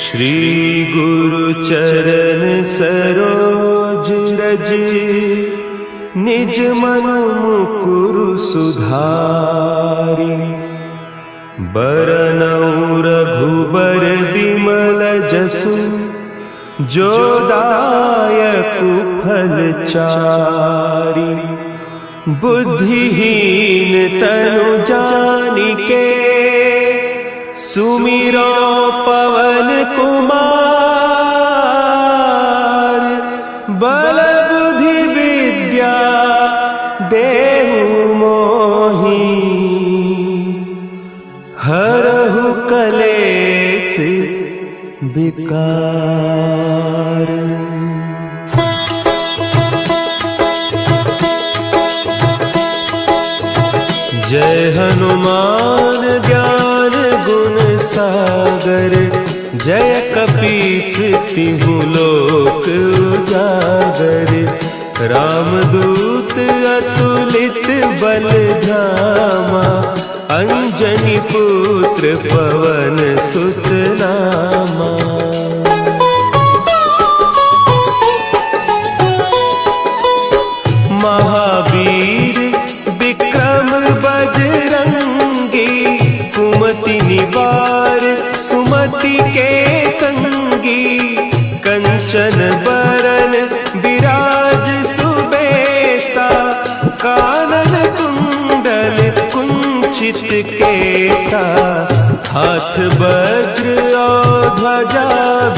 श्री गुरु चरण सरोज रज, निज मन मुकुरु सुधारि। बरनउँ रघुबर बिमल जसु, जो दायकु फल चारि। बुद्धिहीन तनु जानिके, सुमिरो पवन कुमार। बल बुद्धि विद्या देहु मोहि, हरहु कलेस विकार। जय हनुमान ज्ञान गुण सागर, जय कपीस तिहु लोक उजागर। रामदूत अतुलित बल धामा, अंजनी पुत्र पवन सुत नामा। महावीर विक्रम बजरंगी, कुमति निवार सुमति के संगी। कंचन बरन विराज सुबेसा, कानन कुंडल कुंचित केसा। हाथ वज्र और ध्वजा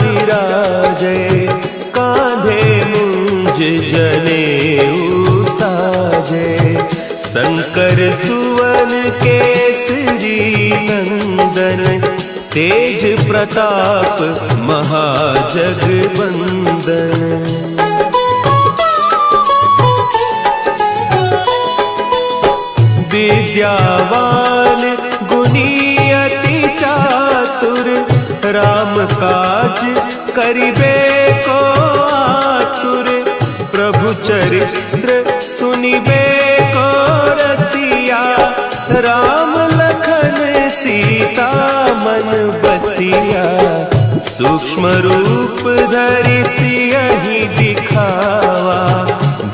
विराजे, कांधे मुंज जनेऊ साजे। शंकर सुवन केसरी नंदन, तेज प्रताप महाजगवंदन। विद्यावान गुणी अति चातुर, राम काज करिबे को आतुर। प्रभु चरित्र सुनिबे को रसिया, राम लखन सीता मन बसिया। सूक्ष्म रूप धरि सियहि दिखावा,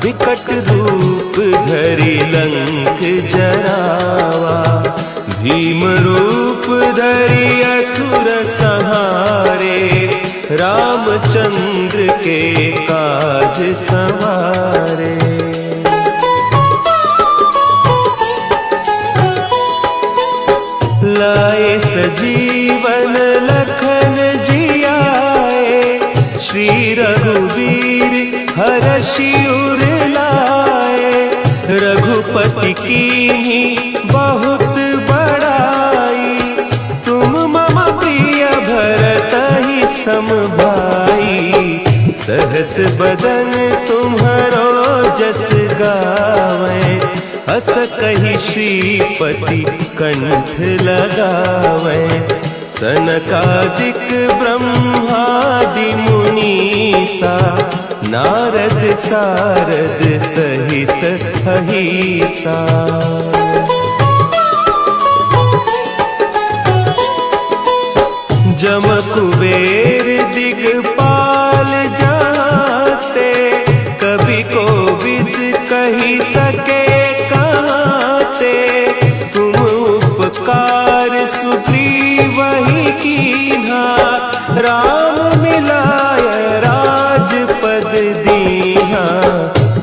विकट रूप धरि लंक जरावा। भीम रूप धरि असुर संहारे, रामचंद्र के काज संवारे। लाए सजीवन लखन जियाए, श्री रघुवीर हरषि उर लाए। रघुपति कीन्ही बहुत बड़ाई, तुम मम प्रिय भरतहि सम भाई। सहस बदन तुम्हरो जस गावें, हस कहि श्रीपति कंठ लगावें। सनकादिक ब्रह्मादि मुनीसा, नारद सारद सहित अहीसा। जम कुबेर दिगपाल जाते, कवि कोविद कहि सके कहते। तुम उपकार सुग्रीवहि कीन्हा, राम मिलाय राजपद दीन्हा।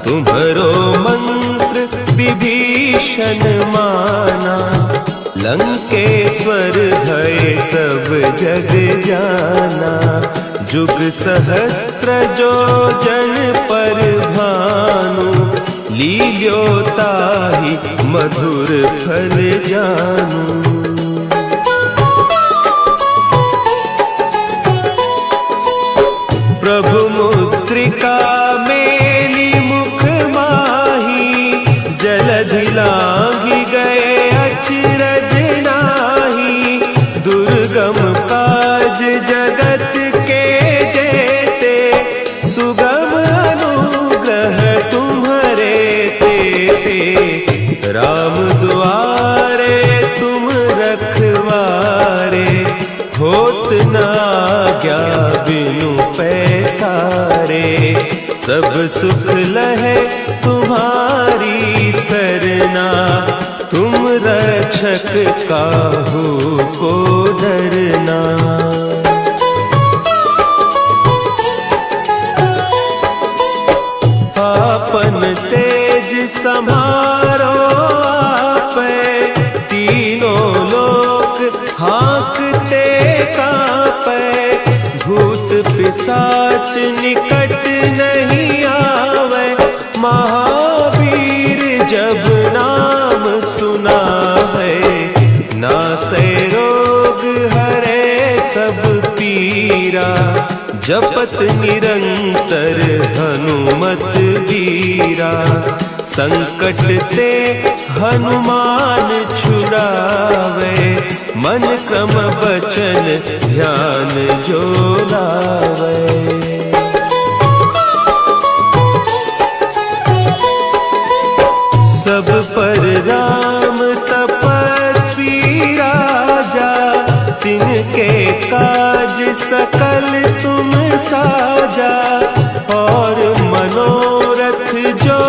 तुम्हरो मंत्र विभीषण माना, लंकेश्वर भय सब जग जाना। जुग सहस्त्र जो जन पर भानु, लील्योताहि मधुर फल जानू। प्रभु मुद्रिका मेली मुख माही, जलधि लांघि गए अचरज नाही। दुर्गम काज जगत के जेते, सुगम अनुग्रह तुम्हरे तेते। राम दुआरे तुम रखवारे, होत न आज्ञा बिनु पैसारे, सब सुख लहे तुम्हारी सरना, तुम रक्षक काहू को डरना। आपन तेज समारो आपै, तीनों लोक हाँकते कांपै, भूत पिशाच निकट नहीं आवे, महावीर जब नाम सुनावे, नासै रोग हरे सब पीरा, जपत निरंतर हनुमत वीरा, संकट ते हनुमान छुड़ावे, मन क्रम बचन ध्यान जो लावे। सब पर राम तपस्वी राजा, तिनके काज सकल तुम साजा, और मनोरथ जो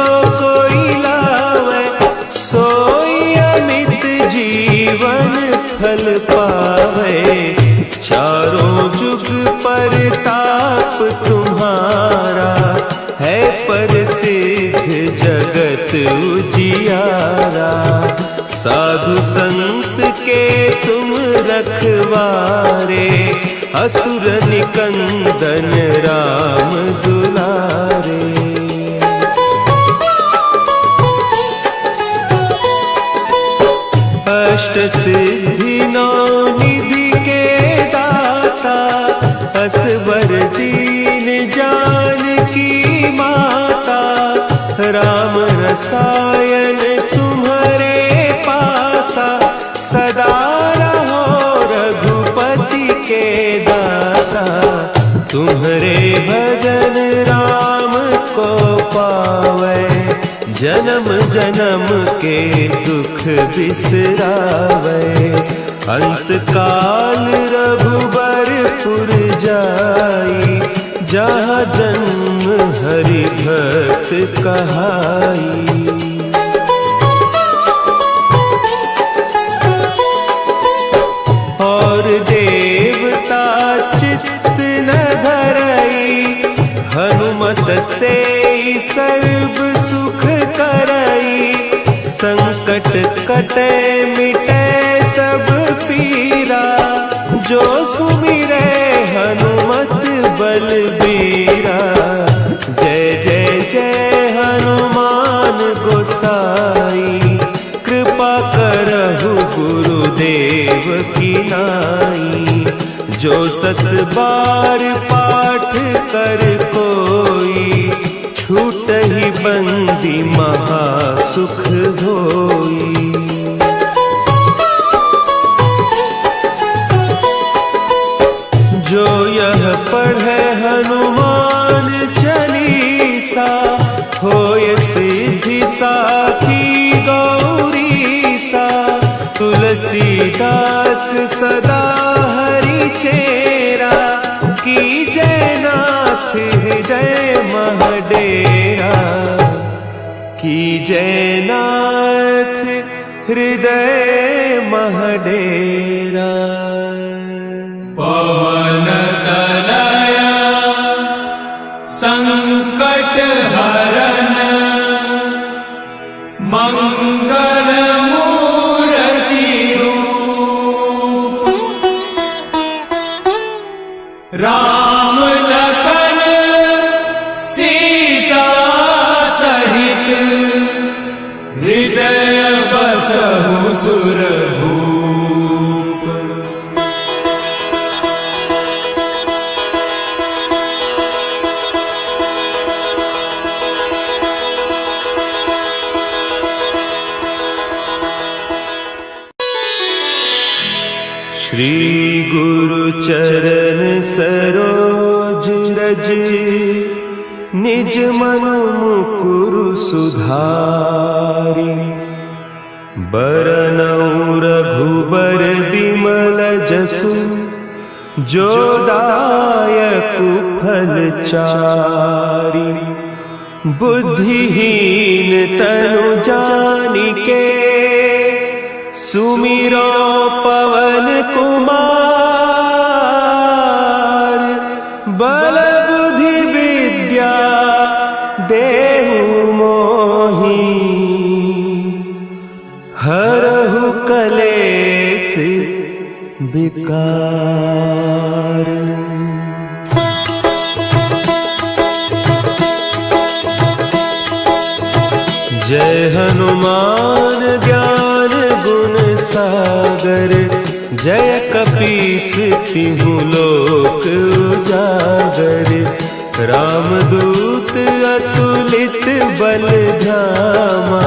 कोई लावे, सोई अमित जीवन फल पावे, चारों जुग परताप तुम्हारा, है प्रसिद्ध जगत उजियारा, साधु संत के तुम रखवारे, असुर निकंदन राम दुलारे। अष्ट सिद्धि नौ निधि के दाता, असवर दीन जानकी माता, राम रसायन तुम्हारे पासा, सदा रहो रघुपति के दासा, तुम्हारे भजन राम को पावे, जन्म जन्म के दुख बिसरावे, अंत काल रघुबरपुर जाई, जहाँ जन्म हरि भक्त कहाई। और देवता चित्त न धरई, हनुमत से सर्व सुख करई, संकट कटे मिटे सब पीरा, जो सुमिरे हनुमत बलबीरा, जय जय जय हनुमान गोसाई, कृपा करहु गुरुदेव की नाई, जो सत बार पाठ कर कोई, छूटहि बंदी महा सुख होई। जो यह पढ़े हनुमान चालीसा, होय सिद्धि साखी गौरीसा, तुलसीदास सदा हरि चेरा, की जयनाथ हृदय महडेरा, की जयनाथ हृदय महडेरा। पवन तनया संकट हरन, मंगल मूर्ति रूप, राम लखन सीता सहित, हृदय बसहु सुरभूप। श्री गुरु चरण सरोज रज, निज मन मुकुरु सुधारि, बरनउँ रघुबर बिमल जसु, जो दायक फलचारी। बुद्धिहीन तनु जानिके सुमिरो पवन कुमार। बल बुद्धि विद्या देहु मोहि हरहु कलेस विकार। जय हनुमान ज्ञान गुण सागर। जय कपीस तिहु लोक उजागर। रामदूत अतुलित बल धामा।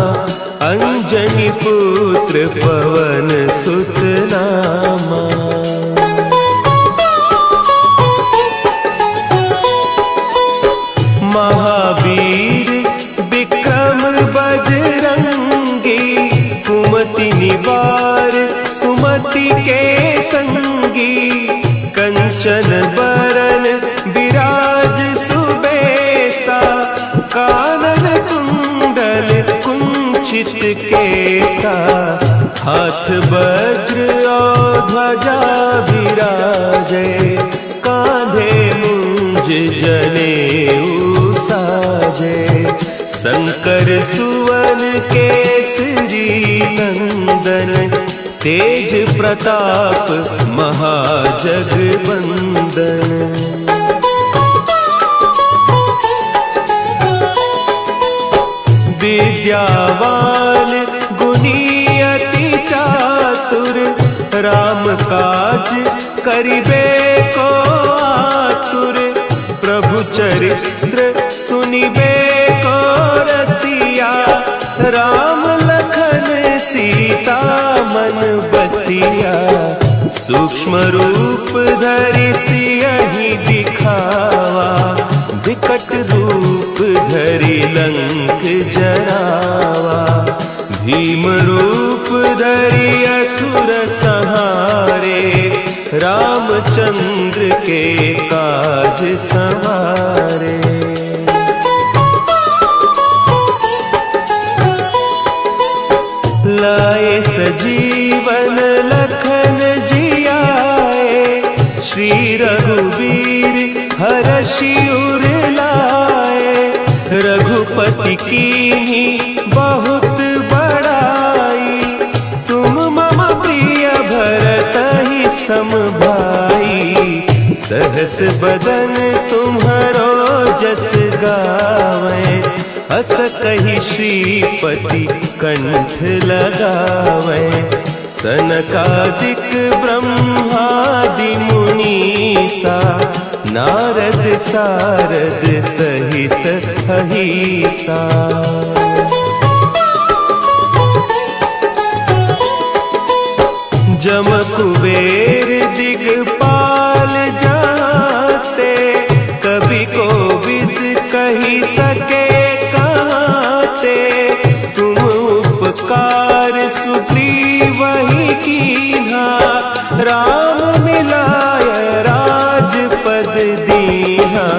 अंजनी पुत्र पवन सुत नामा। महावीर विक्रम बजरंगी। कुमति निवार सुमति के संगी। कंचन बरन विराज सुबेसा। कानन कुंडल कुंचित केसा। हाथ वज्र और ध्वजा विराजे। कांधे मुंज जनेऊ साजे। शंकर सुवन केसरी नंदन। तेज प्रताप महाजगवंदन। विद्यावान गुणी अति चातुर। राम काज करिबे को आतुर। प्रभु चरित्र सुनिबे को रसिया। राम लखन सीता मन बसिया। सूक्ष्म रूप धरि सियहि दिखावा। विकट रूप धरि लंक जरावा। भीम रूप धरि असुर संहारे। रामचंद्र के काज संवारे। लाए सजीवन लखन जियाए। श्री रघुवीर हरषि उर लाए। रघुपति कीन्ही बहुत बड़ाई। तुम मम प्रिय भरतहि सम भाई। सहस बदन तुम्हरो जस गावें। अस कहि श्रीपति कंठ लगावें। सनकादिक ब्रह्मादि मुनीसा। नारद सारद सहित अहीसा। जम कुबेर दिगपाल जाते। कवि कोविद कही सके कहते। तुम उपकार सुग्रीवहि कीन्हा। राम मिलाय राजपद दीन्हा।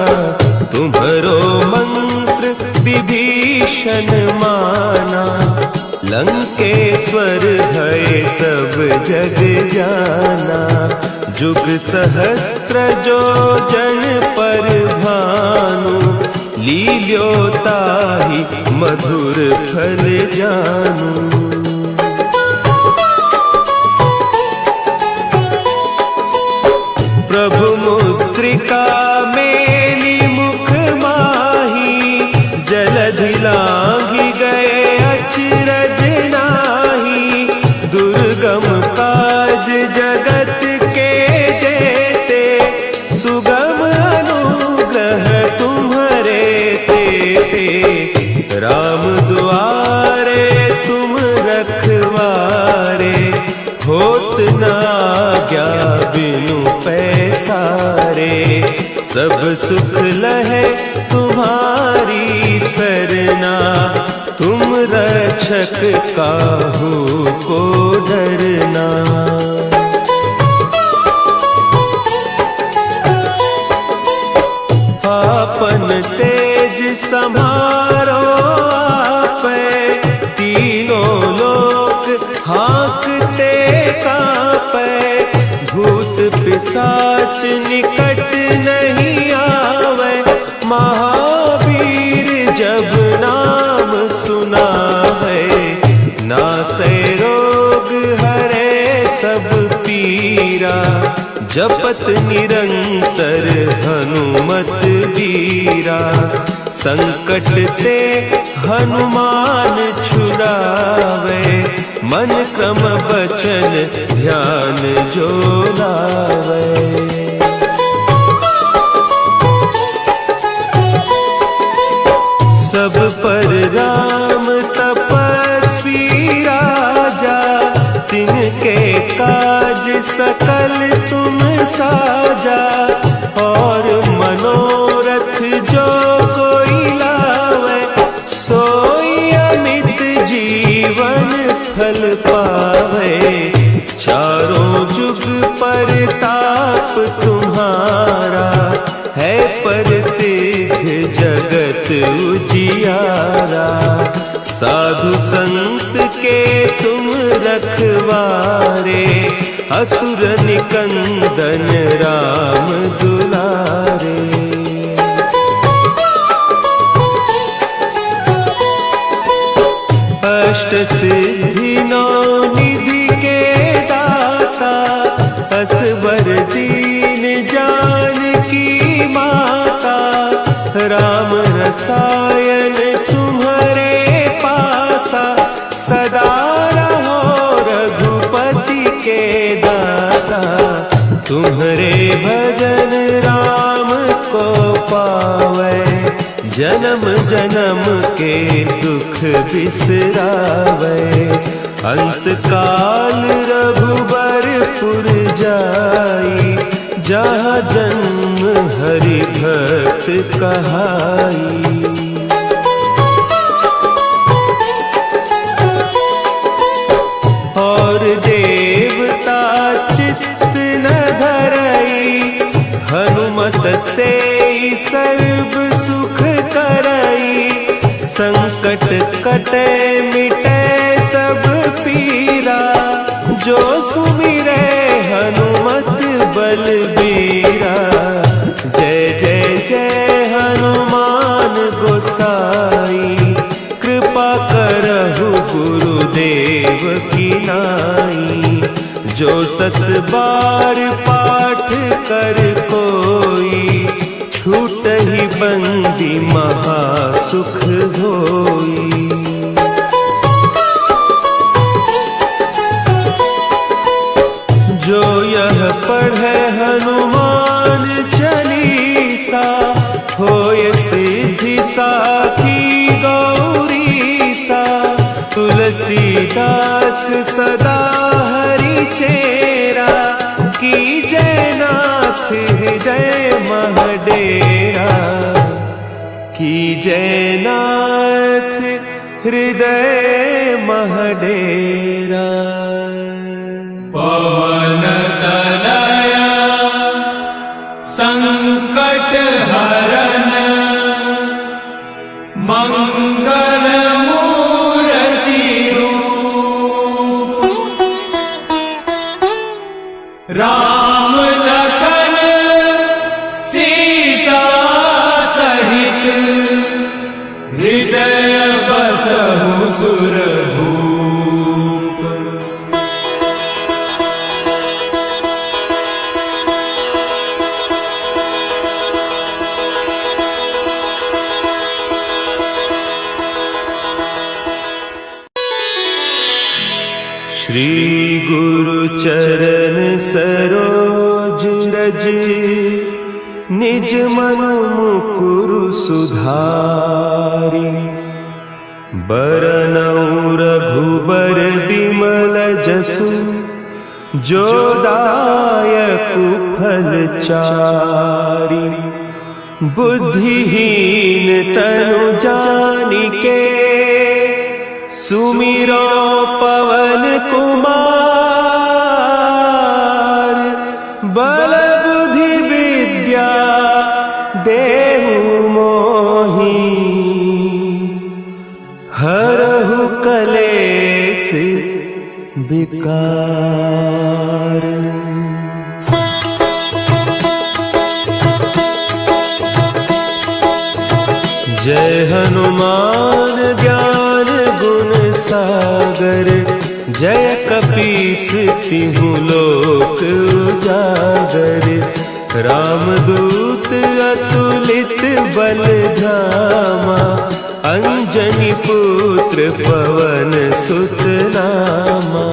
तुम्हरो मंत्र विभीषण माना। लंकेश्वर है सब जग जाना। जुग सहस्त्र जो जन पर भानु। लील्योताहि मधुर फल जानू। प्रभु मुद्रिका मेली मुख माही। जलधि लांघि गए अचरज नाही। दुर्गम काज जगत के जेते। सुगम अनुग्रह तुम्हरे तेते। राम दुआरे तुम रखवारे। होत न आज्ञा बिनु पैसारे। सब सुख लहे तुम्हारी सरना। तुम रक्षक काहू को डरना। सम्हारो आपै, तीनों लोक हाँकते कांपै, भूत पिशाच निकट नहीं आवे, महावीर जब नाम सुनावे, नासै रोग हरे सब पीरा, जपत निरंतर हनुमत बीरा, संकट ते हनुमान छुड़ावे, मन क्रम बचन ध्यान जो लावे। सब पर राम तपस्वी राजा, तिनके काज सकल तुम साजा, और मनोरथ जो कोई लावे, सोई अमित जीवन फल पावे, चारों जुग परताप तुम्हारा, है प्रसिद्ध जगत उजियारा, साधु संत के तुम रखवारे, असुर निकंदन राम दुलारे। अष्ट सिद्धि नौ निधि के दाता, असवर दीन जानकी माता, राम रसायन तुम्हारे पासा, सदा रहो रघुपति के दासा, तुम्हारे भजन राम को पावे, जन्म जन्म के दुख बिसरावे, अंत काल रघुबरपुर जाई, जहाँ जन्म हरि भक्त कहाई। और देवता चित्त न धरई, हनुमत से सर्व सुख करई, संकट कटे मिटे सब पीरा, जो सुमिरे हनुमत बलबीरा, जय जय जय हनुमान गोसाई, कृपा करहु गुरुदेव की नाई, जो सत बार पाठ कर कोई, छूटहि बंदी महासुख होई। जो यह पढ़े हनुमान चालीसा, होय सिद्धि साखी गौरीसा, तुलसीदास सदा हरि चेरा, की जय नाथ हृदय महडेरा, की जय नाथ हृदय महडेरा। पवन तनया संकट हरन, मंगल मूर्ति रूप, राम लखन सीता सहित, हृदय बसहु सुरभूप। श्री गुरु चरण सरोज रज, निज मन मुकुरु सुधारि, बरनउँ रघुबर बिमल जसु, जो दायकु फल चारि, बुद्धिहीन तनु जानिके, सुमिरो पवन कुमार, बल बुद्धि विद्या देहु मोहि। कलेस विकार। जय हनुमान ज्ञान गुण सागर, जय कपीस तिहु लोक उजागर। रामदूत अतुलित बल धामा, अंजनी पुत्र पवन सुत नामा।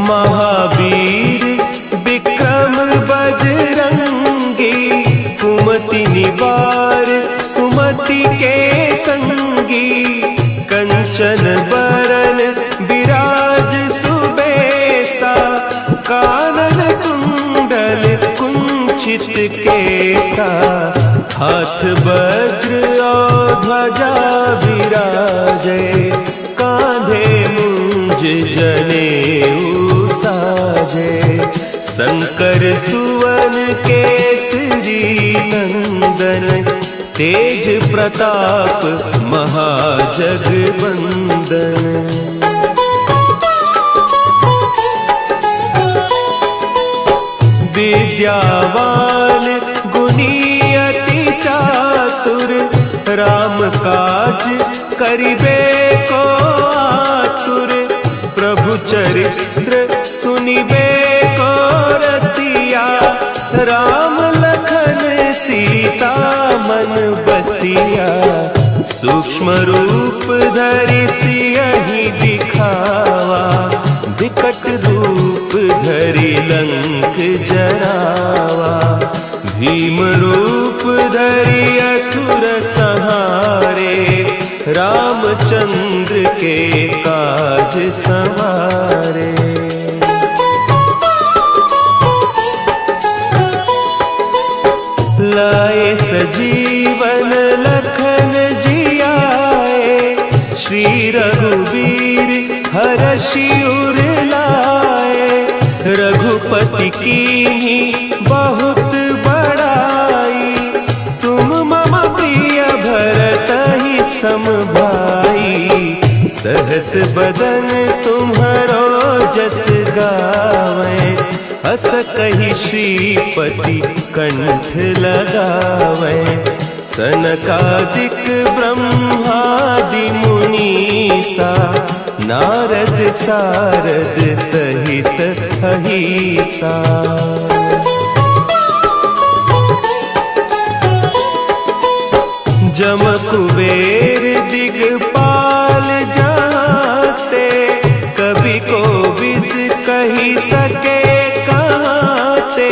महावीर विक्रम बजरंगी, कुमति निवार सुमति के संगी। कंचन बरन विराज सुबेसा, कानन कुंडल कुंचित केसा। हाथ वज्र और ध्वजा विराजे, कांधे मुंज जनेऊ साजे। शंकर सुवन केसरी नंदन, तेज प्रताप महाजगवंदन। विद्यावान गुणी अति चातुर, राम काज करिबे को आतुर। प्रभु चरित्र सुनिबे को रसिया, राम लखन सीता मन बसिया। सूक्ष्म रूप धरि सियहि दिखावा, विकट रूप धरि लंक जरावा। भीम रूप धरि असुर संहारे, रामचंद्र के काज संवारे। लाए सजीवन लखन जियाए, श्री रघुवीर हरषि उर लाए। रघुपति कीन्ही बहुत बड़ाई, तुम मम प्रिय भरतहि सम भाई। सहस बदन तुम्हरो जस गावें, हस कहि श्रीपति कंठ लगावें। सनकादिक ब्रह्मादि मुनीसा, नारद सारद सहित अहीसा। जम कुबेर दिगपाल जाते, कवि कोविद कही सके कहते।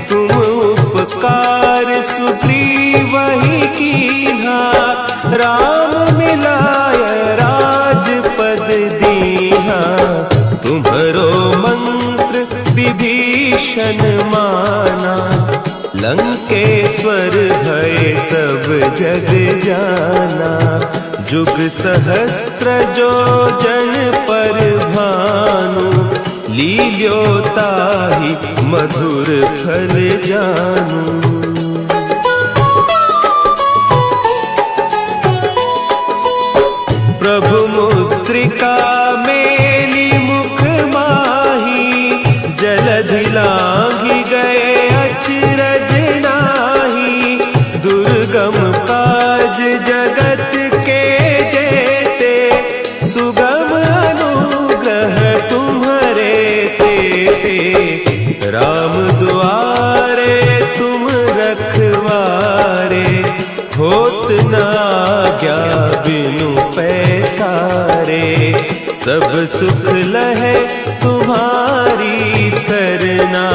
तुम उपकार सुग्रीवहि कीन्हा, राम मिलाय राजपद दीन्हा। तुम्हरो मंत्र विभीषण माना, लंकेश्वर भय सब जग जाना। जुग सहस्त्र जो जन पर भानु, लील्यो ताहि मधुर फल जानू। प्रभु मुद्रिका मेली मुख माही, जलधि लांघि गए अचरज नाही। दुर्गम काज जगत के जेते, सुगम अनुग्रह तुम्हरे तेते। राम दुआरे तुम रखवारे, होत न आज्ञा बिनु पैसारे। सब सुख लहे तुम्हारी सरना,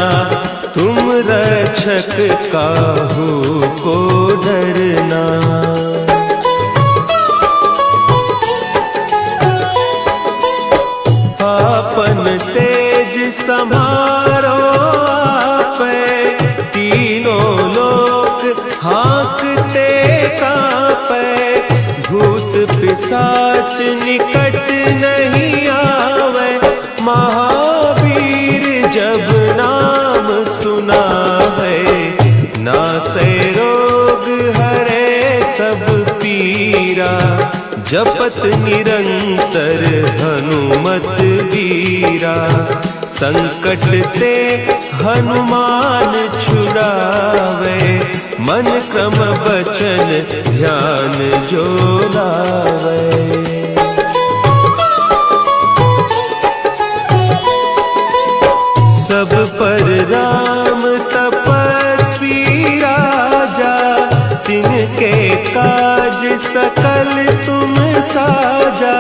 तुम रक्षक काहू को डरना। आपन तेज समारो आपे, तीनों लोक हाँकते कांपे। भूत पिशाच निकट नहीं आवे, महावीर जब नाम सुनावे। नासै रोग हरे जपत निरंतर हनुमत वीरा, संकट ते हनुमान छुड़ावे, मन क्रम बचन ध्यान जो लावे। सब पर राम तपस्वी राजा, तिनके काज सकल तुम साजा,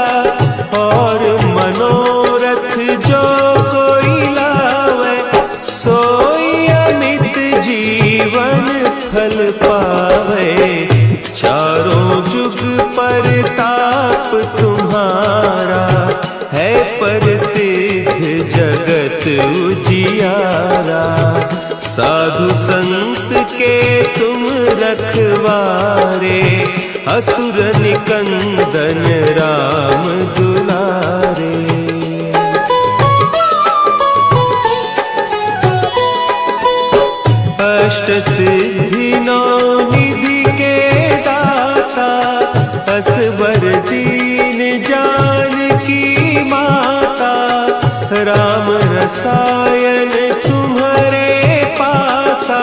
और मनोरथ जो कोई लावे, सोई अमित जीवन फल पावे। चारों जुग परताप तुम्हारा, है प्रसिद्ध जगत उजियारा। साधु संत के तुम रखवारे, असुर निकंदन राम दुलारे। अष्ट सिद्धि नौ निधि के दाता, असवर दीन जानकी माता। राम रसायन तुम्हारे पासा,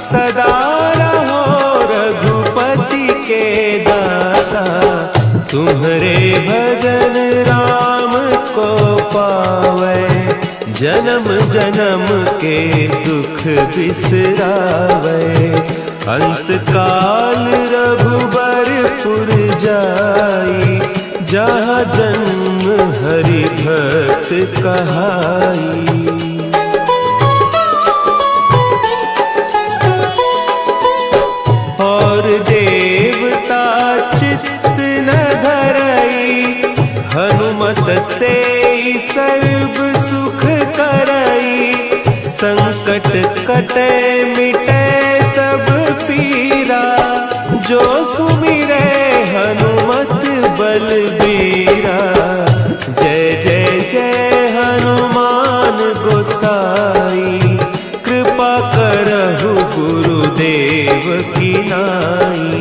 सदा रहो रघुपति के दासा। तुम्हारे भजन राम को पावे, जन्म जन्म के दुख बिसरावे। अंत काल रघुबरपुर जाई, जहाँ जन्म हरि भक्त कहाई। और देवता चित्त न धरई, हनुमत से सर्व सुख करई। संकट कटे मिटे सब पीरा, जो सुमिरे हनुमत बलबीरा। जय जय जय हनुमान गोसाई, कृपा करहु गुरुदेव की नाई।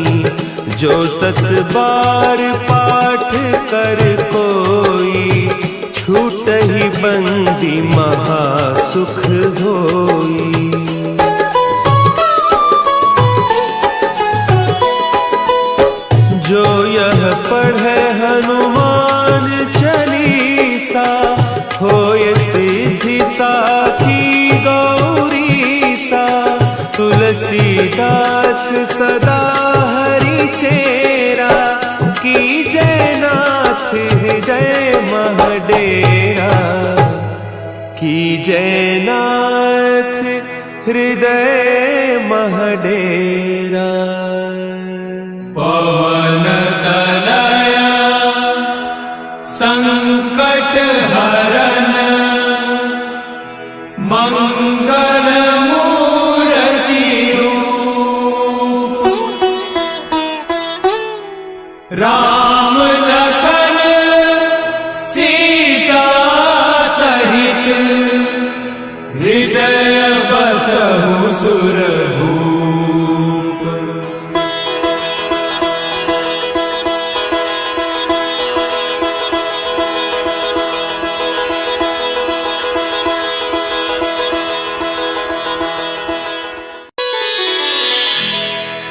जो सत बार पाठ कर कोई, छूटहि बंदी महासुख होई। जो यह पढ़े हनुमान चालीसा, होय सिद्धि साखी गौरीसा। तुलसीदास सदा हरि चेरा, की जय नाथ हृदय महडेरा। की जय नाथ हृदय महडेरा। पवन तनया संकट हरन, मंगल मूर्ति रूप। राम लखन सीता सहित, हृदय बसहु सुरभूप।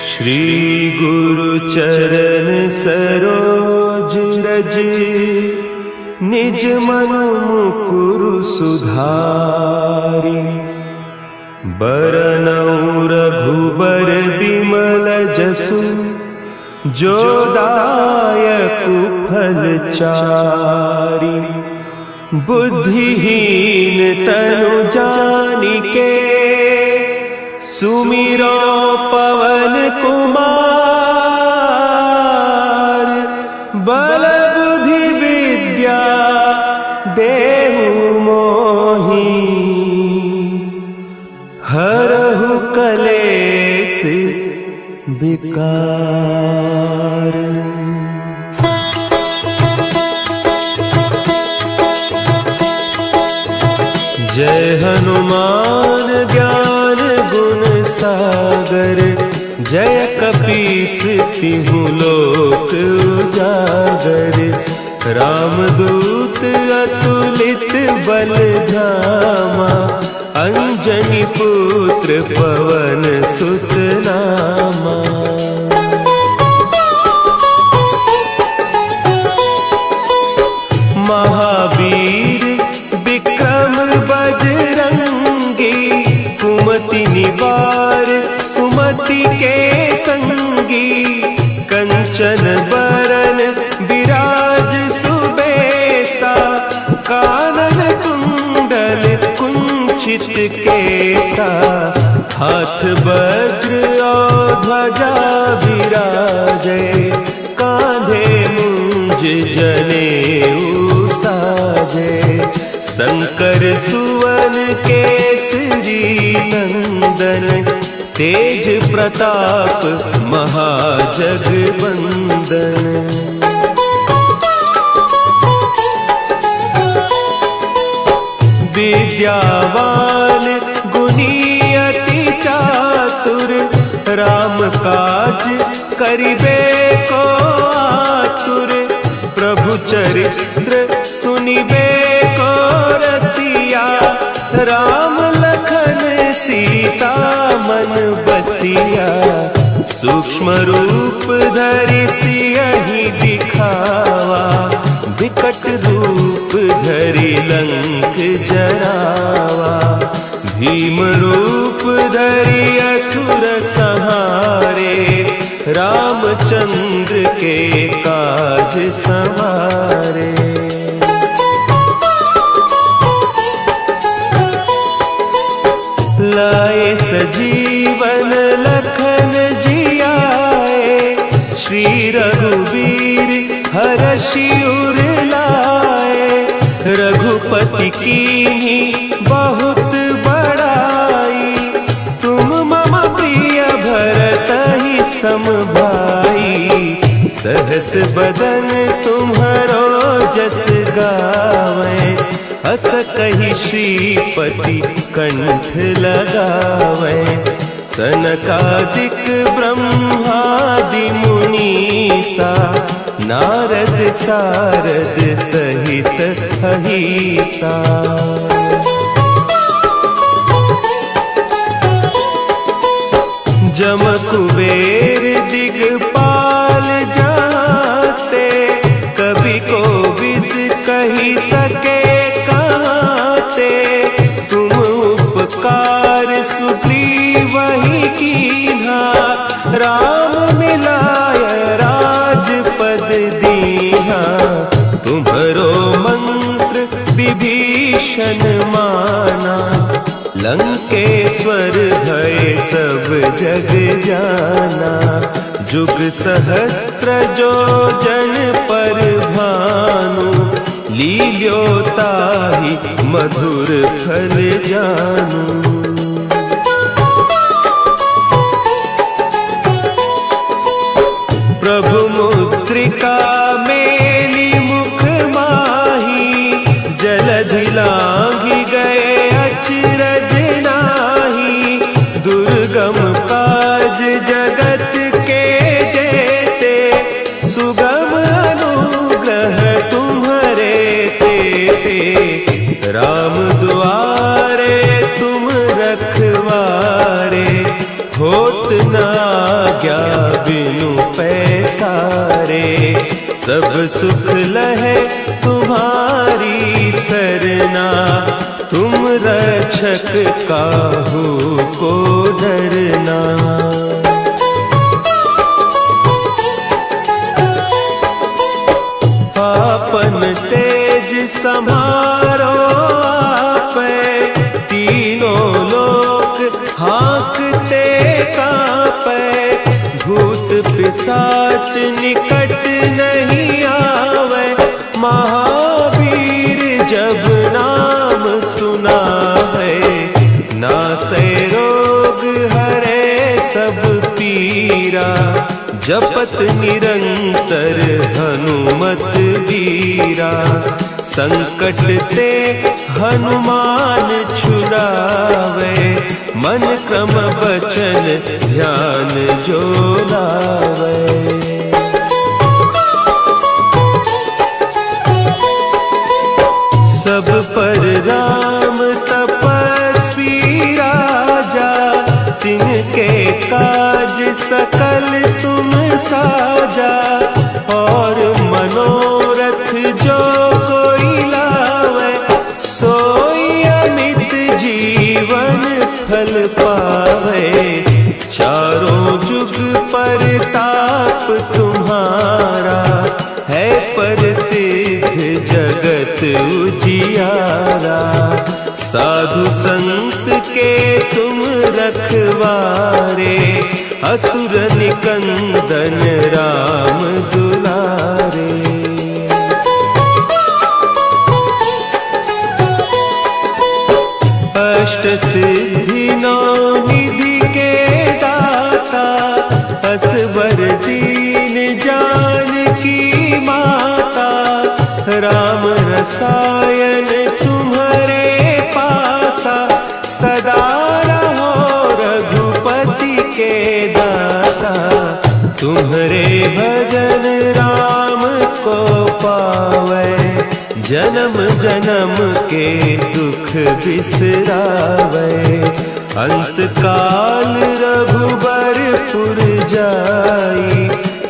श्री गुरु चरण सरोज रज, निज मनु मुकुरु सुधारि। बरनउँ रघुबर बिमल जसु, जो दायकु फल चारि। बुद्धिहीन तनु जानिके, सुमिरो पवन कुमार। बल बुद्धि विद्या देहु मोहि, हरहु कलेस विकार। जय हनुमान ज्ञान गुण सागर, जय कपीस तिहु लोक उजागर, रामदूत अतुलित बल धामा, अंजनी पुत्र पवन सुत नामा। महावीर विक्रम बजरंगी, कुमति निवार सुमति के संगी, कंचन बरन विराज सुबेसा, कानन कुंडल कुंचित केसा, हाथ वज्र और ध्वजा विराजे, कांधे मुंज जनेऊ साजे, शंकर सुवन केसरी नंदन, तेज प्रताप महाजगबंदन। विद्यावान गुणी अति चातुर, राम काज करिबे को आतुर, प्रभु चरित्र सुनिबे को रसिया, राम लखन सीता मन बसिया, सूक्ष्म रूप धरि सियहि दिखावा, विकट रूप धरि लंक जरावा, भीम रूप धरि असुर संहारे, रामचंद्र के काज संवारे। लाए सजीवन लखन जियाए, श्री रघुवीर हरषि उर लाए, रघुपति कीन्ही बहुत बड़ाई, तुम मम प्रिय भरतहि सम भाई, सहस बदन तुम्हरो जस गावें, हस कहि श्रीपति कंठ लगावें, सनकादिक ब्रह्मादि मुनीसा, नारद सारद सहित अहीसा। जम कुबेर दिगपाल जाते, कवि कोविद कही सके कहते, तुम उपकार सुग्रीवहि कीन्हा, राम मिलाय राजपद दीन्हा, तुम्हरो मंत्र विभीषण माना, लंकेश्वर भय सब जग जाना, जुग सहस्त्र जो जन पर भानु, लील्यो ताहि मधुर फल जानू। प्रभु मुद्रिका मेली मुख माही, जलधि लांघि गए अचरज नाही, दुर्गम काज जगत के जेते, सुगम अनुग्रह तुम्हरे तेते, राम दुआरे तुम रखवारे, होत न आज्ञा बिनु पैसारे, सब सुख लहे तुम्हारी सरना, तुम रक्षक काहू को डरना। आपन तेज समारो आपै, तीनों लोक हाँकते कांपै, भूत पिशाच निकट नहीं आवे, महावीर जब नाम सुना है, नासै रोग हरे सब पीरा, जपत निरंतर हनुमत बीरा, संकट ते हनुमान छुड़ावे, मन क्रम बचन ध्यान जो लावे। सब पर राम तपस्वी राजा, तिनके काज सकल तुम साजा। और मनोरथ जो कोई लावे, सोई अमित जीवन फल पावे। चारों जुग परताप तुम्हारा, है प्रसिद्ध जगत उजियारा। साधु संत के तुम रखवारे, असुर निकंदन राम दुलारे। अष्ट सिद्धि नौ निधि के दाता, असवर दीन जानकी माता। राम रसायन तुम्हारे पासा, सदा रहो रघुपति के दासा। तुम्हारे भजन राम को पावे, जन्म जन्म के दुख बिसरावे। अंत काल रघुबरपुर जाई,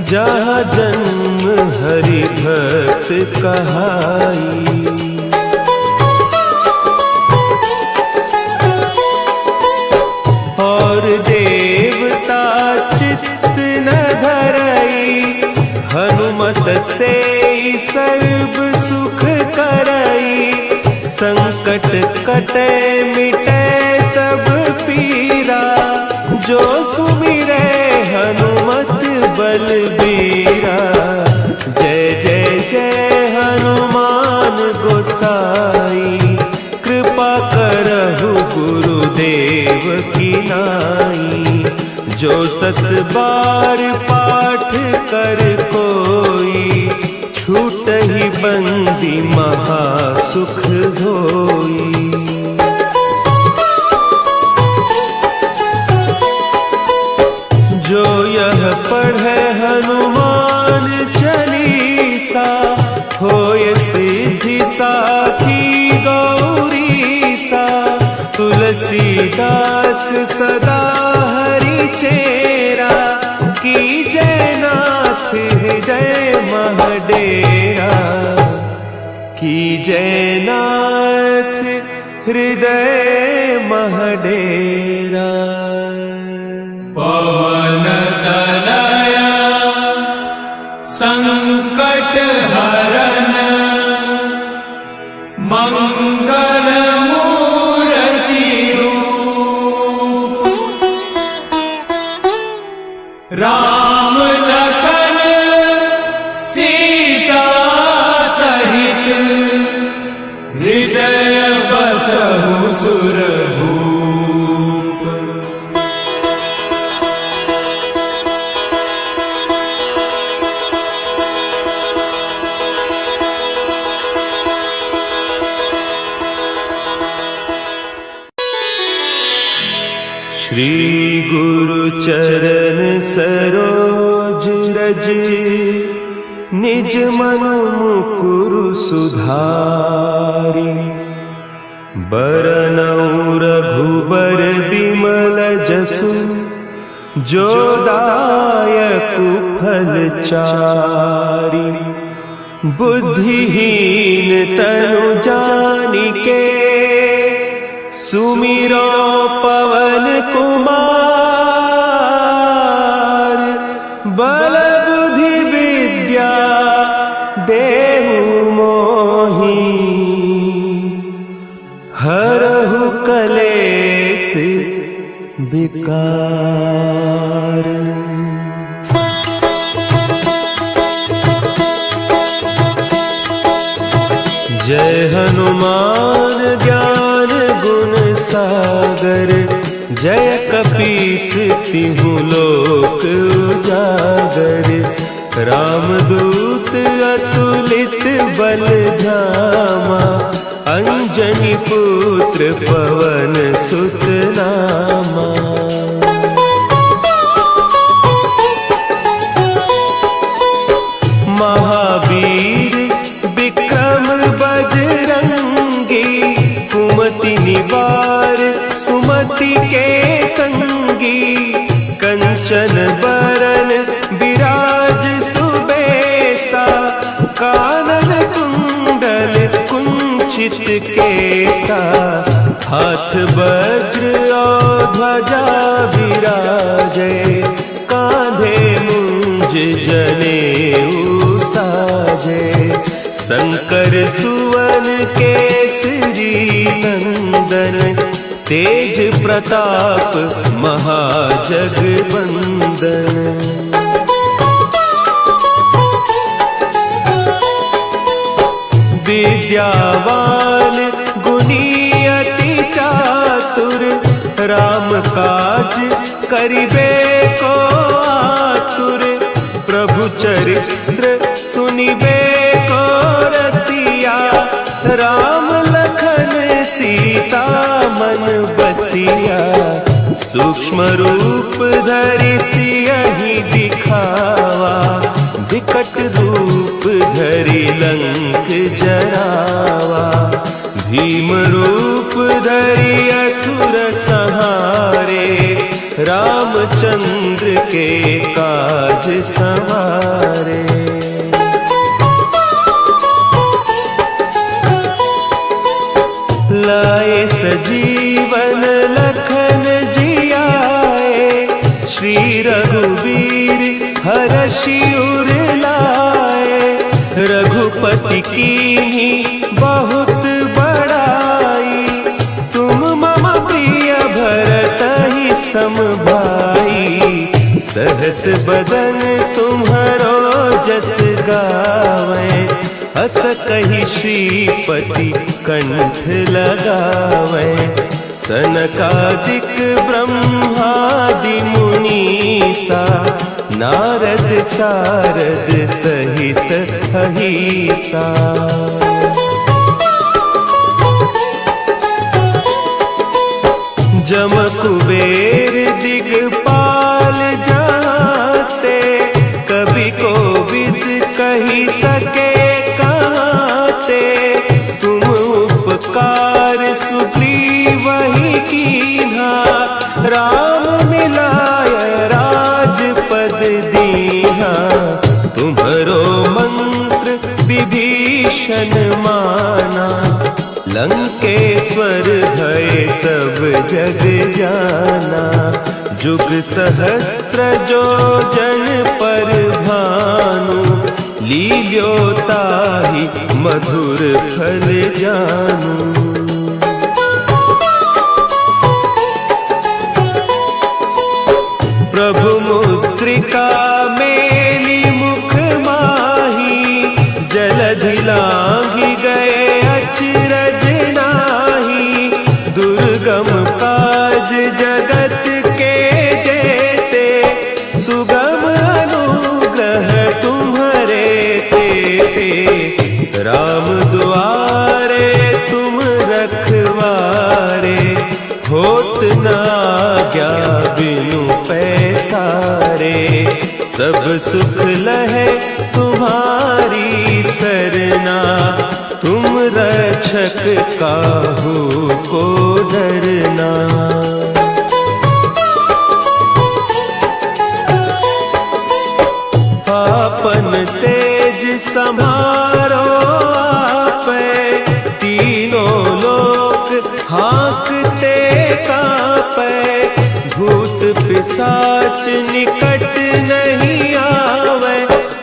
जहाँ जन्म हरि भक्त कहाई। और देवता चित्त न धरई, हनुमत से सर्व सुख करई। संकट कटे मिटे सब पीरा, जो सुमिरे हनुमत बलबीरा। जय जय जय हनुमान गोसाई, कृपा करहु गुरुदेव की नाई। जो सत बार पाठ कर कोई, छूटहि बंदी महासुख होई। जो यह पढ़े हनुमान चालीसा, होय सिद्धि साखी गौरीसा। तुलसीदास सदा हरि चेरा, की जय नाथ हृदय महडेरा। की जय नाथ हृदय महडेरा। पवन तनया संकट हरन, मंगल मूर्ति रूप। राम लखन सीता सहित, हृदय बसहु सुरभूप। श्री गुरु चरण सरोज रज, निज मन मुकुरु सुधारि। बरनउँ रघुबर बिमल जसु, जो दायकु फल चारि। बुद्धिहीन तनु जानिके, सुमिरो पवन कुमार। बल बुद्धि विद्या देहु मोहि, हरहु कलेस विकार। जय हनुमान ज्ञान गुण सागर, जय कपीस तिहु लोक उजागर। रामदूत अतुलित बल धामा, अंजनी पुत्र पवन सुत नामा। मति के संगी, कंचन बरन विराज सुबेसा, कानन कुंडल कुंचित केसा, हाथ वज्र और ध्वजा विराजे, कांधे मुंज जनेऊ साजे, शंकर सुवन केसरी नंदन, तेज प्रताप महाजगबंदन। विद्यावान गुणी अति चातुर, राम काज करिबे को आतुर, प्रभु चरित्र सुनिबे को रसिया, राम लखन सीता मन बसिया, सूक्ष्म रूप धरि सियहि दिखावा, विकट रूप धरि लंक जरावा, भीम रूप धरि असुर संहारे, रामचंद्र के काज संवारे। लाए सजीवन लखन जियाए, श्री रघुवीर हरषि उर लाए, रघुपति कीन्ही बहुत बड़ाई, तुम मम प्रिय भरतहि सम भाई, सहस बदन तुम्हरो जस गावें, हस कहि श्रीपति कंठ लगावें, सनकादिक ब्रह्मादि मुनीसा, नारद सारद सहित अहीसा। जम कुबेर दिगपाल जाते, कवि कोविद कही सके कहते, तुम उपकार सुग्रीवहि कीन्हा, राम मिलाय राजपद दीन्हा, तुम्हरो मंत्र विभीषण माना, लंकेश्वर भय सब जग जाना, जुग सहस्त्र जो जन पर भानु, लील्यो ताहि मधुर फल जानू। प्रभु मुद्रिका मेली मुख माही, जलधि लांघि गए अचरज नाही, दुर्गम काज जगत के जेते, सुगम अनुग्रह तुम्हरे तेते, राम दुआरे तुम रखवारे, होत न आज्ञा बिनु पैसारे, सब सुख लहे तुम्हारी सरना, तुम रक्षक काहू को डरना। आपन तेज समारो आपे, तीनों लोक हाँकते कांपे, भूत पिशाच निकट नहीं आवे,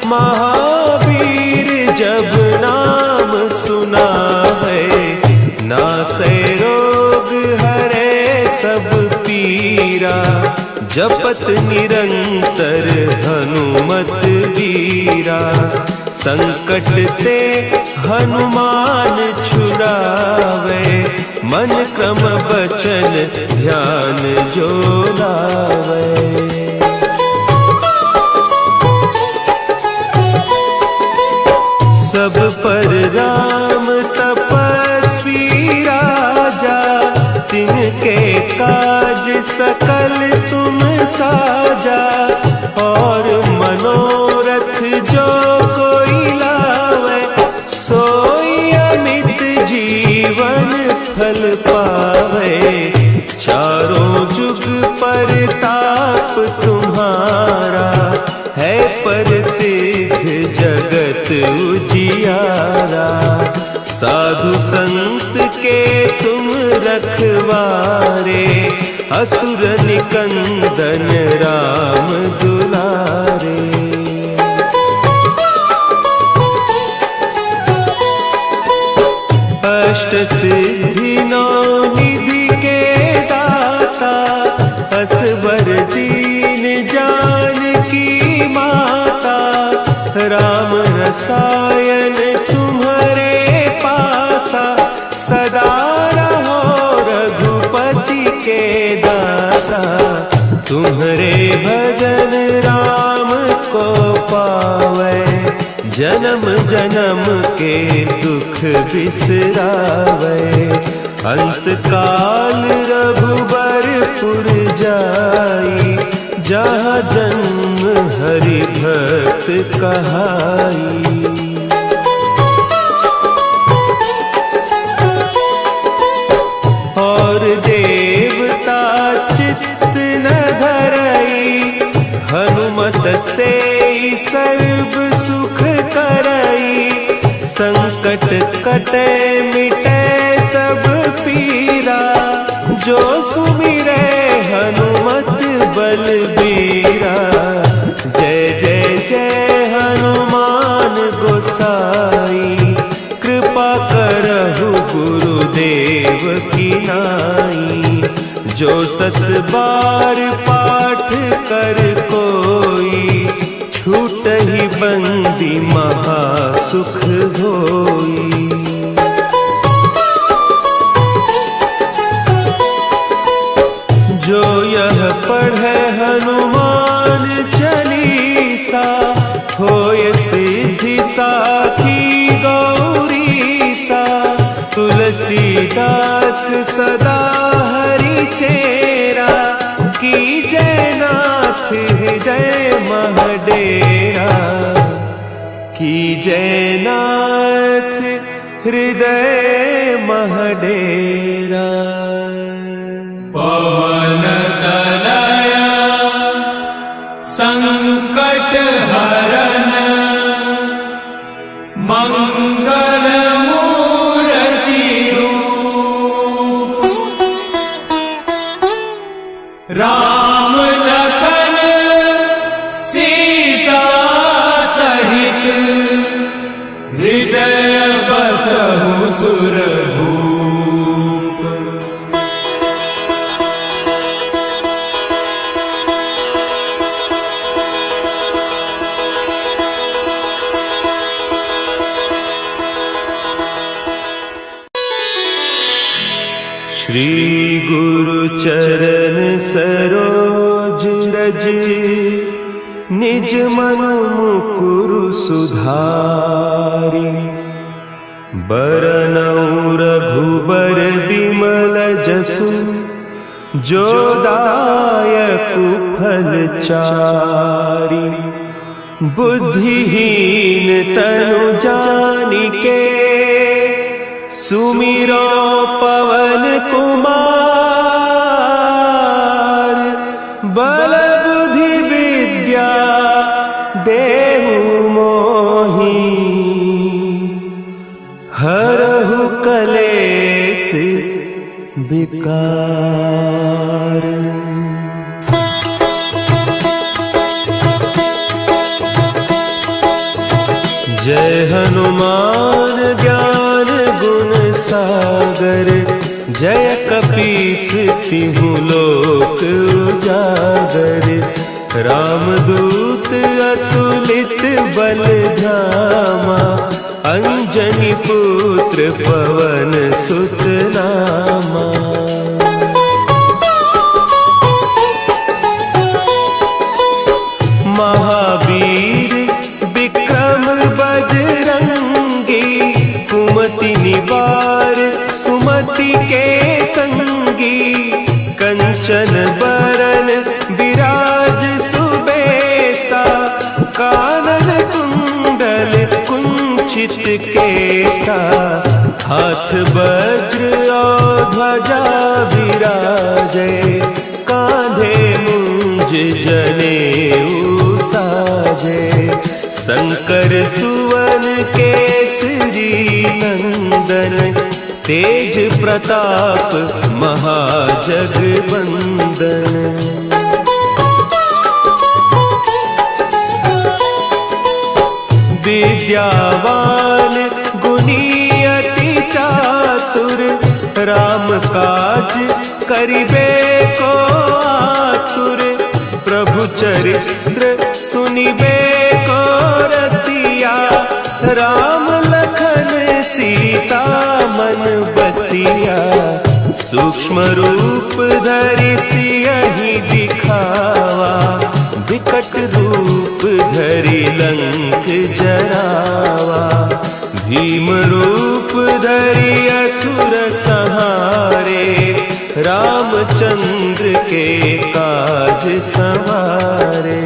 महावीर जब नाम सुनावे, नासै रोग हरे सब पीरा, जपत निरंतर हनुमत वीरा, संकट ते हनुमान छुड़ावे, मन क्रम बचन ध्यान जो लावे। सब पर राम तपस्वी राजा, तिनके काज सकल तुम साजा, और मनोरथ जो कोई लावे, सोई अमित जीवन फल पावे, चारों साधु संत के तुम रखवारे, असुर निकंदन राम दुलारे। अष्ट सिद्धि नौ निधि के दाता, असबर दीन जानकी माता। राम रसायन तुम्हारे पासा, सदा रहो रघुपति के दासा। तुम्हारे भजन राम को पावे, जन्म जन्म के दुख बिसरावे। अंत काल रघुबरपुर जाई, जहाँ जन्म हरि भक्त कहाई। और देवता चित्त न धरई, हनुमत से सर्व सुख करई। संकट कटे मिटे सब पीरा, जो सुमिरे हनुमत बलबीरा। जय जय जय हनुमान गोसाई, कृपा करहु गुरुदेव की नाई। जो सत बार पाठ कर कोई, छूटहि बंदी महा सुख होई। जो यह पढ़े हनुमान चालीसा, होय सिद्धि साखी गौरीसा। तुलसीदास सदा हरि चेरा, की जय नाथ हृदय महडेरा। की जय नाथ हृदय महडेरा। पवन तनया संकट हरन, मंगल मूर्ति रूप। राम लखन सीता सहित, हृदय बसहु सुरभूप। श्री गुरु चरण सरोज रज, निज मन मुकुरु सुधारि। बरनउँ रघुबर बिमल जसु, जो दायकु फल चारि। बुद्धिहीन तनु जानिके, सुमिरो पवन कुमार। बल बुद्धि विद्या देहु मोहि, हरहु कलेस विकार। जय हनुमान ज्ञान गुण सागर, जय कपीस तिहु लोक उजागर। रामदूत अतुलित बल धामा, अंजनी पुत्र पवन सुत नामा। महावीर विक्रम बजरंगी, कुमति निवार सुमति के संगी। कंचन बरन विराज सुबेसा, कानन कुंडल कुंचित केसा। हाथ वज्र और ध्वजा विराजे, कांधे मुंज जनेऊ साजे। शंकर सुवन केसरी नंदन, तेज प्रताप महाजगबंदन। विद्यावान गुणी अति चातुर, राम काज करिबे को आतुर। प्रभु चरित्र सुनिबे को रसिया, राम लखन सीता मन बसिया। सूक्ष्म रूप धरि सियहि दिखावा, विकट रूप धरि लंक जरावा। भीम रूप धरि असुर संहारे, रामचंद्र के काज संवारे।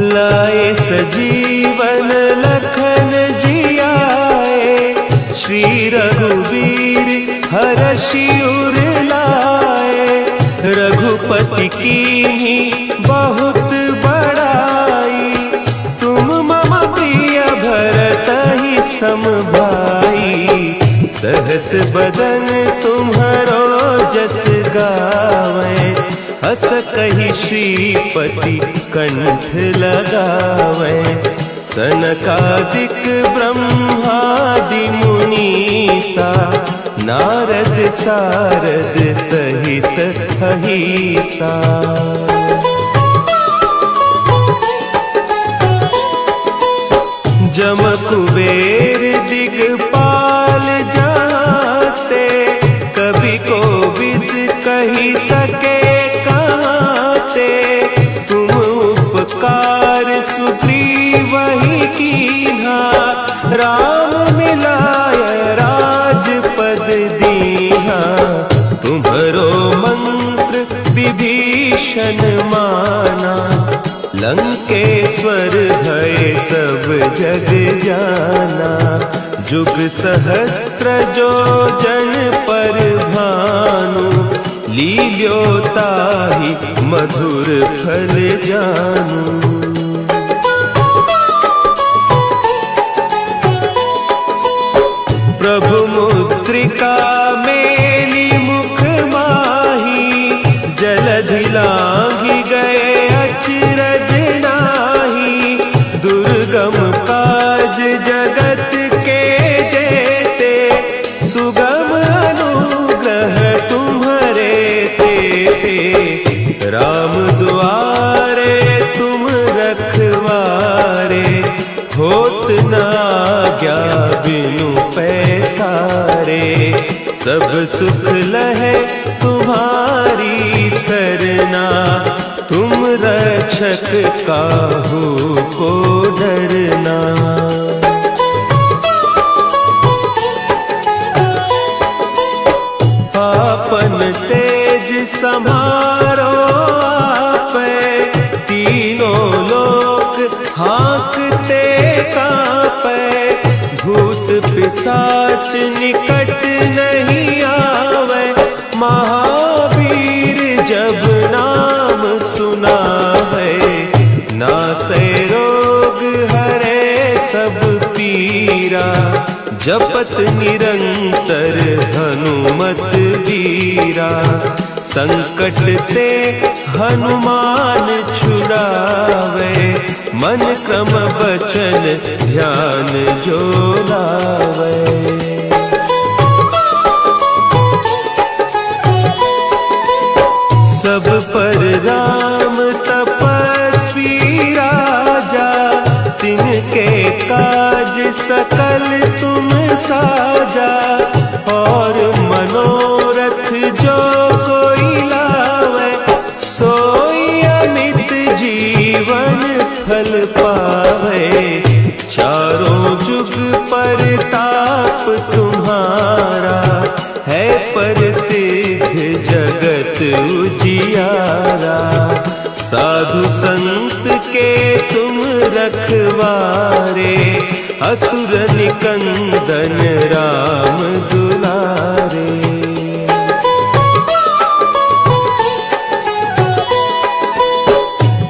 लाए सजीवन लखन जियाए, श्री रघुवीर हरषि उर लाए। रघुपति कीन्ही बहुत बड़ाई, तुम मम प्रिय भरतहि सम भाई। सहस बदन तुम्हरो जस गावें, हस कहि श्रीपति कंठ लगावें। सनकादिक ब्रह्मादि मुनीसा, नारद सारद सहित अहीसा। जम कुबेर दिगपाल जाते, कवि कोविद कही सके कहते। तुम उपकार सुग्रीवहि कीन्हा, राम मिलाय राजपद दीन्हा। तुम्हरो मंत्र विभीषण माना, लंकेश्वर भय सब जग जाना। जुग सहस्त्र जो जन पर भानु, लील्यो ताहि मधुर फल जानू। प्रभु मुद्रिका मेली मुख माही, जलधि लांघि गए अचरज नाही। दुर्गम काज जगत के जेते, सुगम अनुग्रह तुम्हरे तेते। राम दुआरे तुम रखवारे, होत न आज्ञा बिनु पैसारे। सब सुख लहे तुम्हारी सरना, तुम रक्षक काहू को डरना। आपन तेज समारो आपे, तीनों लोक हाँकते कांपे। भूत पिशाच निकट नहीं आवे, महावीर जब नाम सुनावे। नासै रोग हरे सब पीरा, जपत निरंतर हनुमत बीरा। संकट ते हनुमान छुड़ावे, मन क्रम बचन ध्यान जो लावे। सब पर राम तपस्वी राजा, तिनके काज सकल तुम साजा। और मनोरथ जो कोई लावे, सोई अमित जीवन फल पावे। चारों जुग परताप तुम्हारा, है प्रसिद्ध जगत उजियारा। साधु संत के तुम रखवारे, असुर निकंदन राम दुलारे।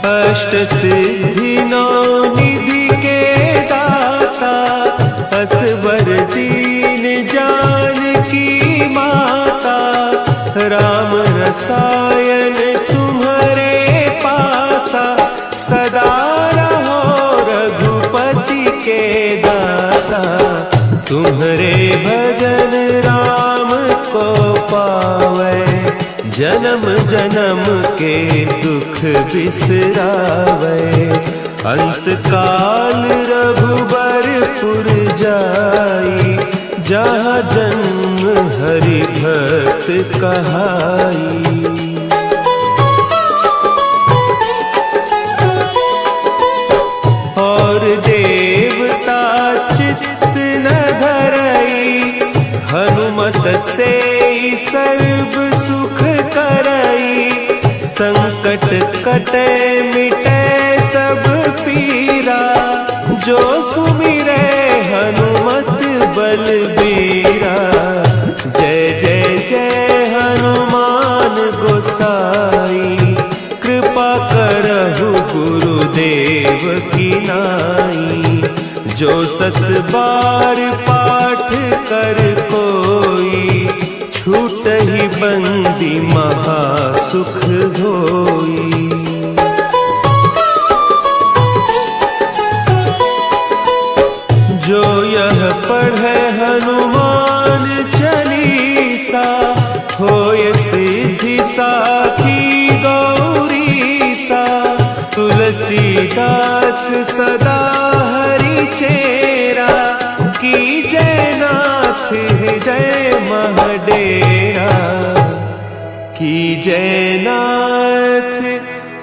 अष्ट सिद्धि नौ निधि के असबर दीन जानकी माता, राम रसायन तुम्हारे पासा, सदा रहो रघुपति के दासा। तुम्हारे भजन राम को पावै, जन्म जन्म के दुख बिसरावै। अंत काल रघुबरपुर जाई, जहाँ जन्म हरि भक्त कहाई। और देवता चित्त न धरई, हनुमत से सर्व सुख करई। संकट कटे मिटे सब पीरा, जो सुमिरे हनुमत बलबीरा। जय जय जय हनुमान गोसाई, कृपा करहु गुरुदेव की नाई। जो सत बार पाठ कर कोई, छूटहि बंदी महासुख होई। जो यह पढ़े हनुमान चालीसा, होय सिद्धि साखी गौरीसा। तुलसीदास सदा हरि चेरा, की जय नाथ हृदय महडेरा। की जय नाथ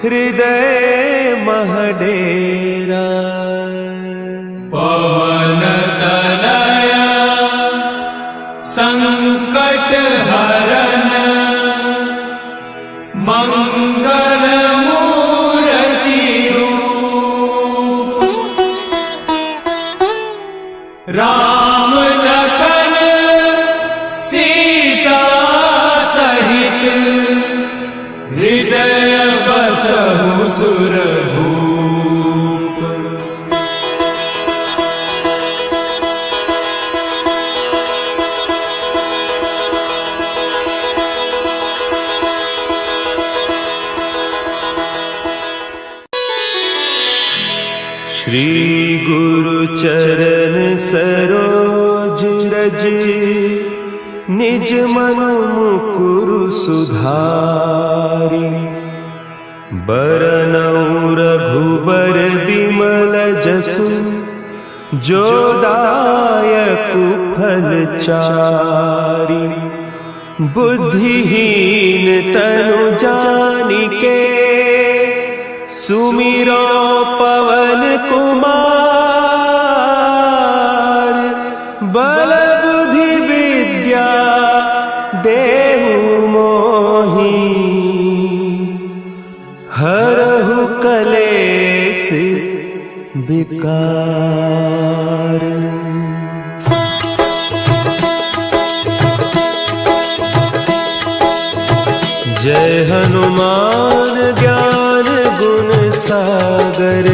हृदय महडेरा। पवन तनया संकट हरन, मंगल मूर्ति रूप। राम लखन सीता सहित, हृदय बसहु सुरभूप। श्री गुरु चरण सरोज रज, निज मन मुकुरु सुधारि। बरनउँ रघुबर बिमल जसु, जो दायकु फल चारि। बुद्धिहीन तनु जानिके, सुमिरो पवन कुमार। बल बुद्धि विद्या देहु मोहि, हरहु कलेस विकार। जय हनुमान ज्ञान गुण सागर,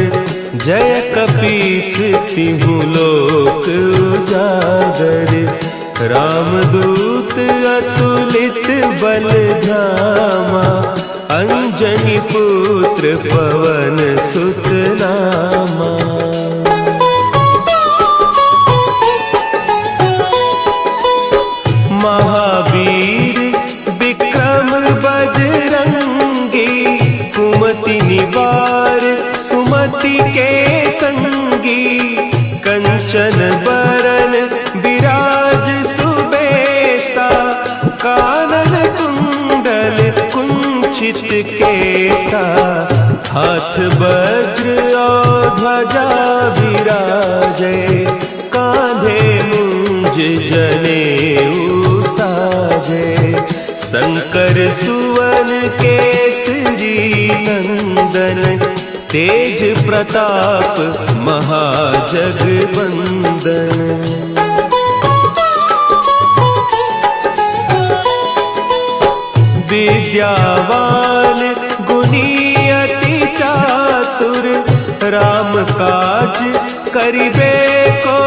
जय कपीस तिहु लोक उजागर। रामदूत अतुलित बल धामा, अंजनी पुत्र पवन सुत नामा। महावीर विक्रम बजरंगी, कुमति निवार सुमति के संगी। कंचन बरन विराज सुबेसा, कानन कुंडल कुंचित केसा। हाथ वज्र और ध्वजा विराजे, कांधे मुंज जनेऊ साजे। शंकर सुवन केसरी नंदन, तेज प्रताप महाजगवंदन। विद्यावान गुणी अति चातुर, राम काज करिबे को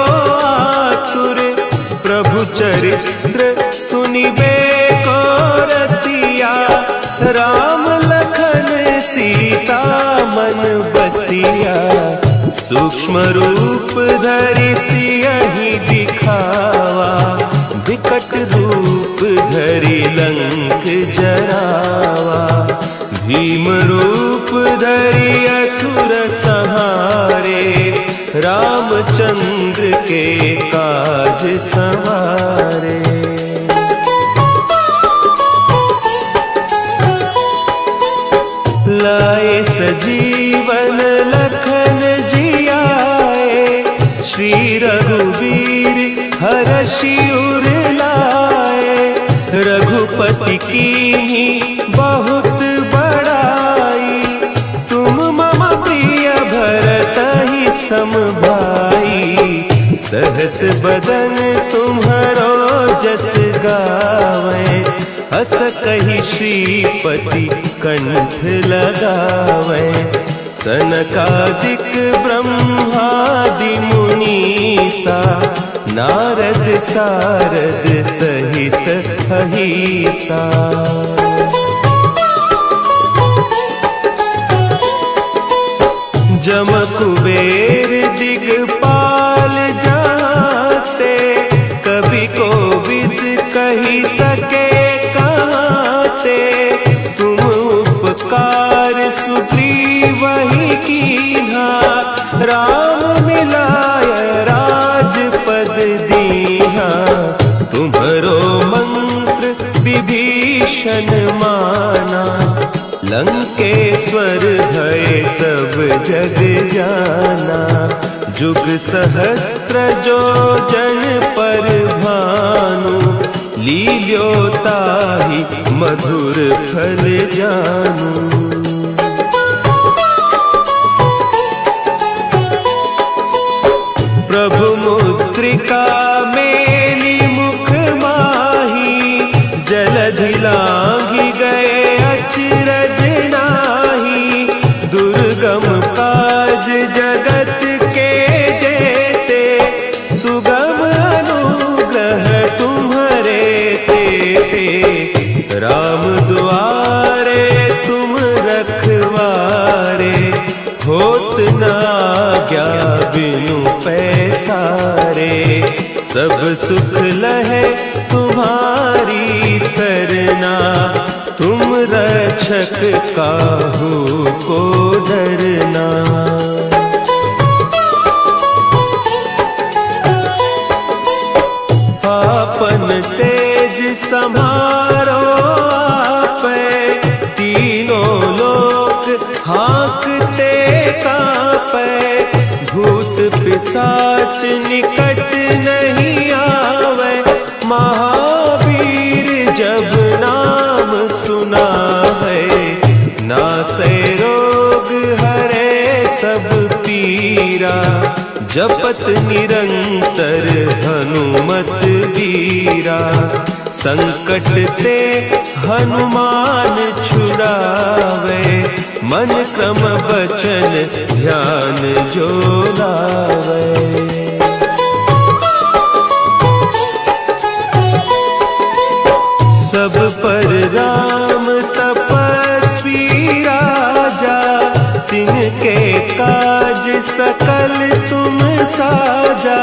सूक्ष्म रूप धरि सियहि दिखावा, विकट रूप धरि लंक जरावा। भीम रूप धरि असुर संहारे, रामचंद्र के काज संवारे। लाए सजीवन लखन जियाए, श्री रघुवीर हरषि उर लाए। रघुपति कीन्ही बहुत बड़ाई, तुम मम प्रिय भरतहि सम भाई। सहस बदन तुम्हरो जस गावै, हस कहि श्रीपति कंठ लगावै। सनकादिक ब्रह्मादि मुनीसा, नारद सारद सहित अहिसा। जम कुबेर दिगपाल जाते, कवि कोविद कहि सके कहते। तुम उपकार सुग्रीवहि कीन्हा, राम मिलाय राजपद दीन्हा। तुम्हरो मंत्र विभीषण माना, लंकेश्वर भय सब जग जाना। जुग सहस्त्र जो जन पर भानु, लील्यो ताहि मधुर फल जानू। प्रभु मुद्रिका मेली मुख माही, जलधि लांघि गए अचरज नाही। दुर्गम काज जगत के जेते, सुगम अनुग्रह तुम्हरे तेते। राम दुआरे तुम रखवारे, होत न आज्ञा बिनु पैसारे। सब सुख लहे तुम्हारी सरना, तुम रक्षक काहू को डरना। आपन तेज समारो आपै, तीनों लोक हाँकते कांपै। भूत पिशाच निकट नहीं आवे, महावीर जब नाम सुना है। नासै रोग हरे सब पीरा, जपत निरंतर हनुमत बीरा। संकट ते हनुमान छुड़ावे, मन क्रम बचन ध्यान जो लावे। सब पर राम तपस्वी राजा, तिनके काज सकल तुम साजा।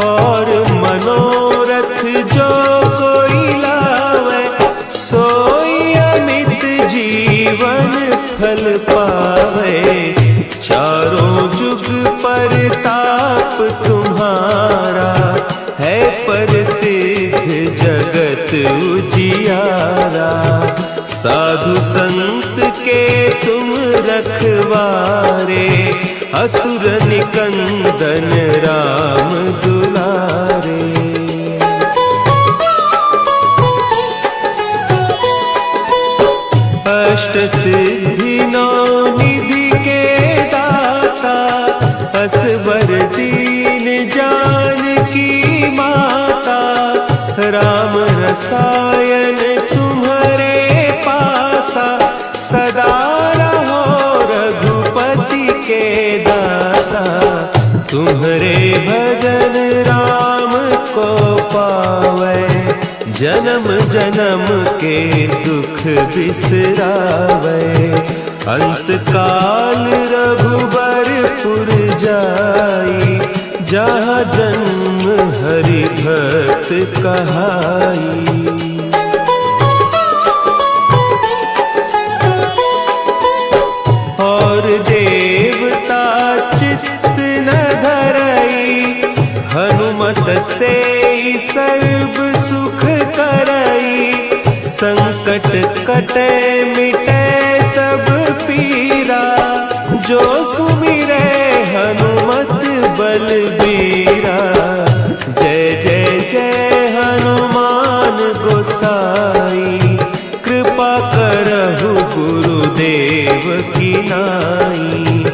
और मनोरथ जो कोई लावे, सोई अमित जीवन फल पावे। चारों जुग परताप तुम्हारा, है प्रसिद्ध जगत उजियारा। साधु संत के तुम रखवारे, असुर निकंदन राम दुलारे। अष्ट सिद्धि नौ निधि के दाता, असवर दीन जानकी माता। राम रसायन तुम्हारे पासा, सदा रहो रघुपति के दासा। तुम्हारे भजन राम को पावे, जन्म जन्म के दुख बिसरावे। अंत काल रघुबर अकबरपुर जाई, जहाँ जन्म हरि भक्त कहाई। और देवता चित्त न धरई, हनुमत से सर्व सुख करई। संकट कटे मिटे सब पीरा, जो सुमिरे हनुमत बलबीरा। जय जय जय हनुमान गोसाई, कृपा करहु गुरुदेव की नाई।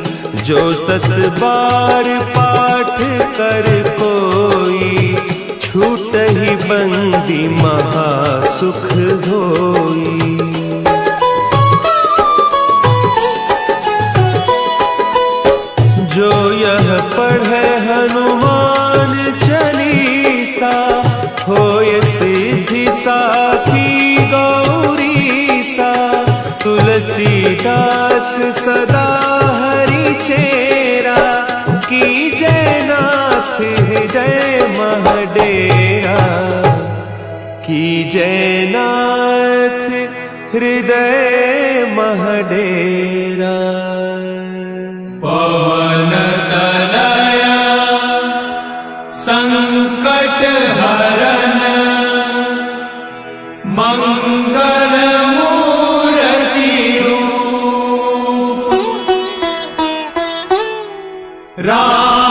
जो 7 बार पाठ कर कोई, छूटहि बंदी महासुख होई। जो यह पढ़े हनुमान चालीसा, होय सिद्धि साखी गौरीसा। तुलसीदास सदा हरि चेरा, की जय नाथ हृदय महडेरा। की जय नाथ हृदय महडेरा। पवन तनया संकट हरन, मंगल मूर्ति रूप। राम